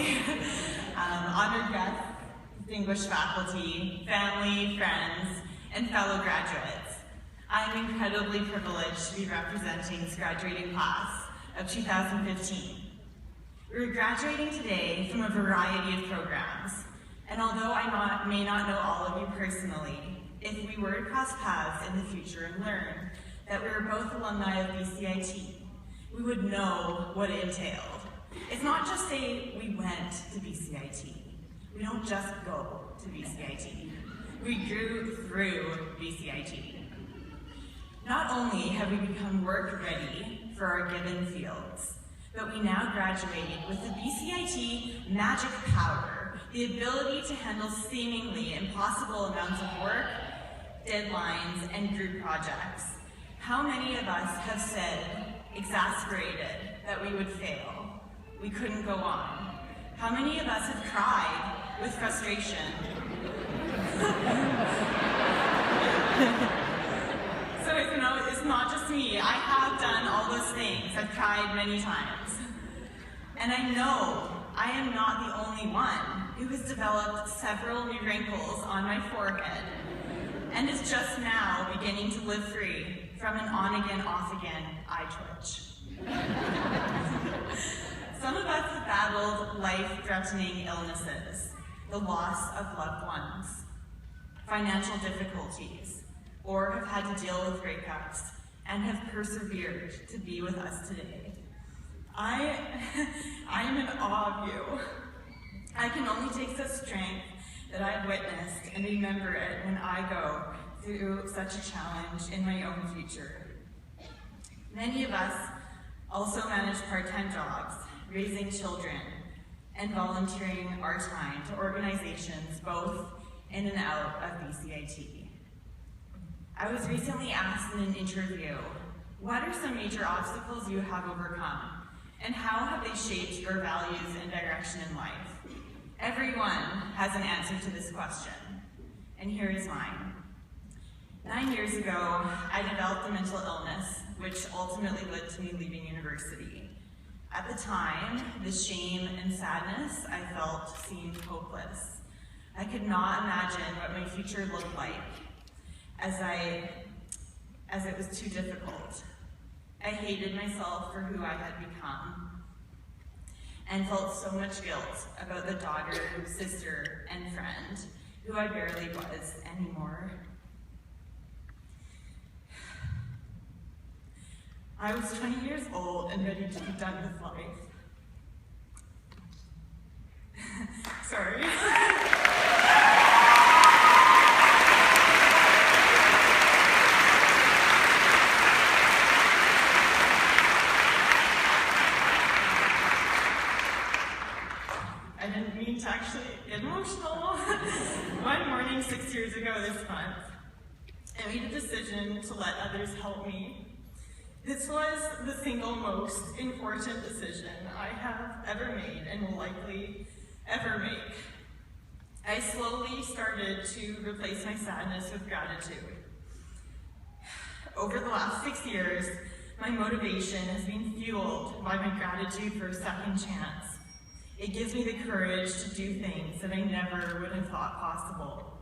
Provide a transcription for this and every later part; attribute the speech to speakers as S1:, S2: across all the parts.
S1: Honored guests, distinguished faculty, family, friends, and fellow graduates. I am incredibly privileged to be representing this graduating class of 2015. We're graduating today from a variety of programs, and although I may not know all of you personally, if we were to cross paths in the future and learn that we were both alumni of BCIT, we would know what it entailed. It's not just say we went to BCIT. We don't just go to BCIT. We grew through BCIT. Not only have we become work ready for our given fields, but we now graduate with the BCIT magic power, the ability to handle seemingly impossible amounts of work, deadlines, and group projects. How many of us have said, exasperated, that we would fail? We couldn't go on. How many of us have cried with frustration? So it's not just me. I have done all those things. I've cried many times. And I know I am not the only one who has developed several new wrinkles on my forehead and is just now beginning to live free from an on-again, off-again eye twitch. Some of us have battled life-threatening illnesses, the loss of loved ones, financial difficulties, or have had to deal with breakups and have persevered to be with us today. I am in awe of you. I can only take the strength that I've witnessed and remember it when I go through such a challenge in my own future. Many of us also manage part-time jobs, raising children, and volunteering our time to organizations both in and out of BCIT. I was recently asked in an interview, what are some major obstacles you have overcome, and how have they shaped your values and direction in life? Everyone has an answer to this question, and here is mine. 9 years ago, I developed a mental illness, which ultimately led to me leaving university. At the time, the shame and sadness I felt seemed hopeless. I could not imagine what my future looked like, as it was too difficult. I hated myself for who I had become and felt so much guilt about the daughter, sister, and friend who I barely was anymore. I was 20 years old and ready to be done with life. Sorry. I didn't mean to actually get emotional. One morning 6 years ago this month, I made a decision to let others help me. This was the single most important decision I have ever made and will likely ever make. I slowly started to replace my sadness with gratitude. Over the last 6 years, my motivation has been fueled by my gratitude for a second chance. It gives me the courage to do things that I never would have thought possible.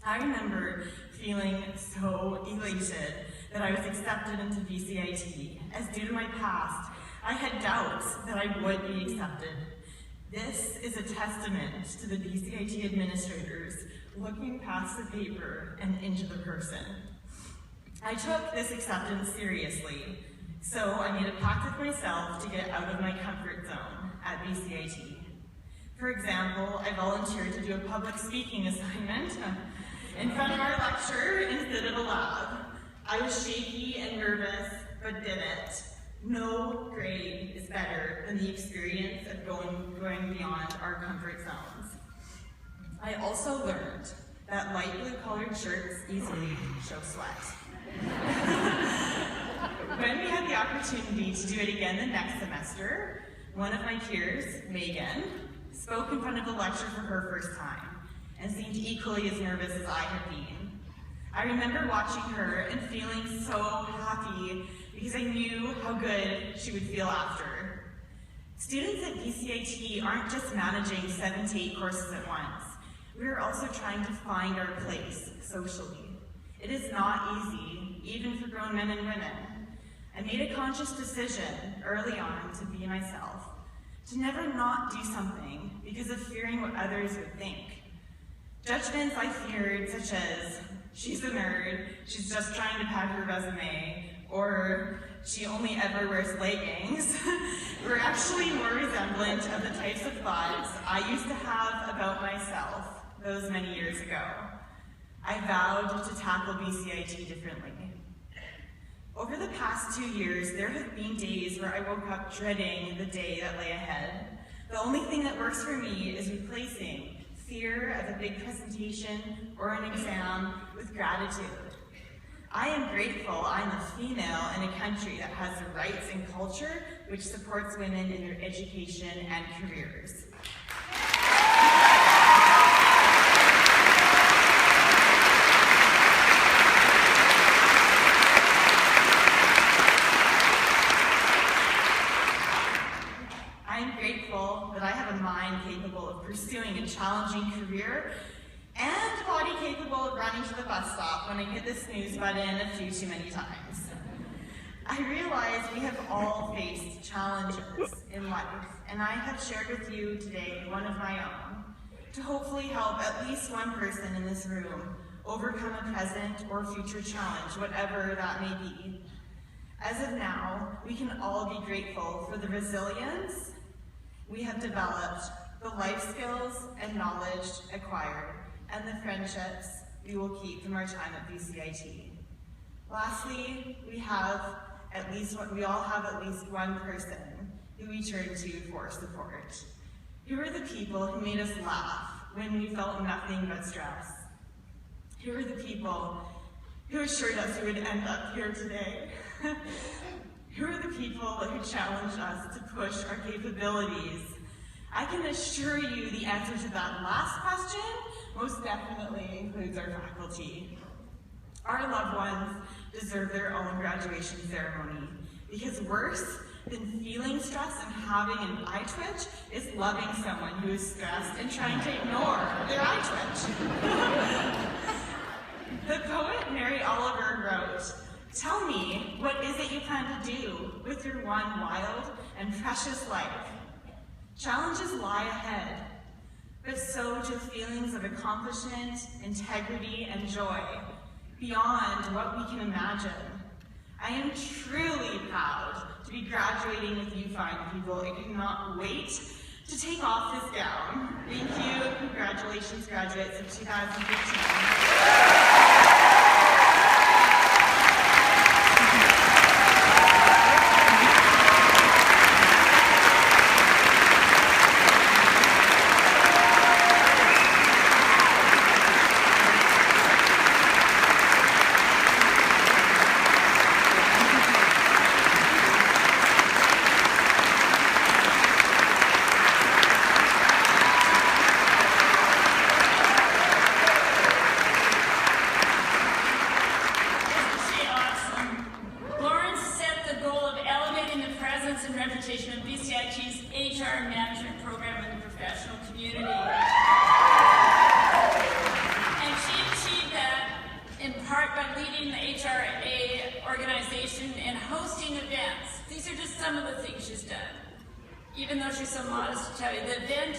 S1: I remember feeling so elated that I was accepted into BCIT, as due to my past, I had doubts that I would be accepted. This is a testament to the BCIT administrators looking past the paper and into the person. I took this acceptance seriously, so I made a pact with myself to get out of my comfort zone at BCIT. For example, I volunteered to do a public speaking assignment in front of our lecturer instead of a lab. I was shaky and nervous, but did it. No grade is better than the experience of going beyond our comfort zones. I also learned that light blue colored shirts easily show sweat. When we had the opportunity to do it again the next semester, one of my peers, Megan, spoke in front of the lecture for her first time and seemed equally as nervous as I had been. I remember watching her and feeling so happy because I knew how good she would feel after. Students at BCIT aren't just managing 7 to 8 courses at once. We are also trying to find our place socially. It is not easy, even for grown men and women. I made a conscious decision early on to be myself, to never not do something because of fearing what others would think. Judgments I feared, such as, she's a nerd, she's just trying to pad her resume, or she only ever wears leggings, were actually more resemblant of the types of thoughts I used to have about myself those many years ago. I vowed to tackle BCIT differently. Over the past 2 years, there have been days where I woke up dreading the day that lay ahead. The only thing that works for me is replacing fear of a big presentation or an exam with gratitude. I am grateful I'm a female in a country that has the rights and culture which supports women in their education and careers. I am grateful that I have a mind capable of pursuing a challenging career and a body capable of running to the bus stop when I hit the snooze button a few too many times. I realize we have all faced challenges in life, and I have shared with you today one of my own, to hopefully help at least one person in this room overcome a present or future challenge, whatever that may be. As of now, we can all be grateful for the resilience we have developed, the life skills and knowledge acquired, and the friendships we will keep from our time at BCIT. Lastly, we all have at least one person who we turn to for support. Who are the people who made us laugh when we felt nothing but stress? Who are the people who assured us we would end up here today? Who are the people who challenged us to push our capabilities? I can assure you the answer to that last question most definitely includes our faculty. Our loved ones deserve their own graduation ceremony, because worse than feeling stress and having an eye twitch is loving someone who is stressed and trying to ignore their eye twitch. The poet Mary Oliver wrote, "Tell me, what is it you plan to do with your one wild and precious life? Challenges lie ahead, but so do feelings of accomplishment, integrity, and joy, beyond what we can imagine. I am truly proud to be graduating with you fine people and cannot wait to take off this gown. Thank you. Congratulations, graduates of 2015.
S2: Even though she's so modest to tell you, the event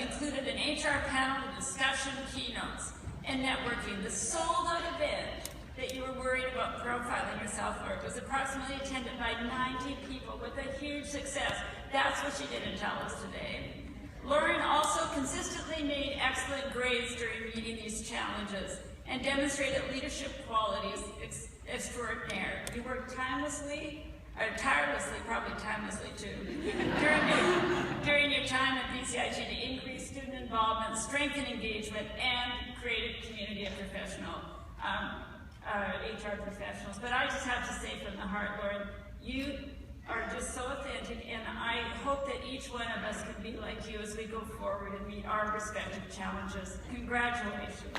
S2: included an HR panel, a discussion, keynotes, and networking. The sold-out event that you were worried about profiling yourself for was approximately attended by 90 people with a huge success. That's what she didn't tell us today. Lauren also consistently made excellent grades during meeting these challenges and demonstrated leadership qualities extraordinaire. You worked tirelessly, probably timelessly too, during your time at BCIT to increase student involvement, strengthen engagement, and create a community of professional HR professionals. But I just have to say from the heart, Lauren, you are just so authentic, and I hope that each one of us can be like you as we go forward and meet our respective challenges. Congratulations.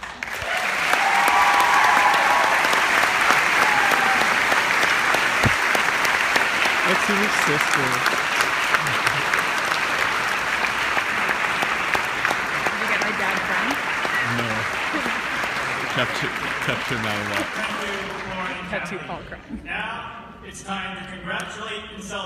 S3: Let's to your sister.
S4: Did you get my dad crying?
S3: No. Kept her mouth up.
S5: Thank you, Lauren.
S4: Kept you all crying.
S5: Now it's time to congratulate and celebrate.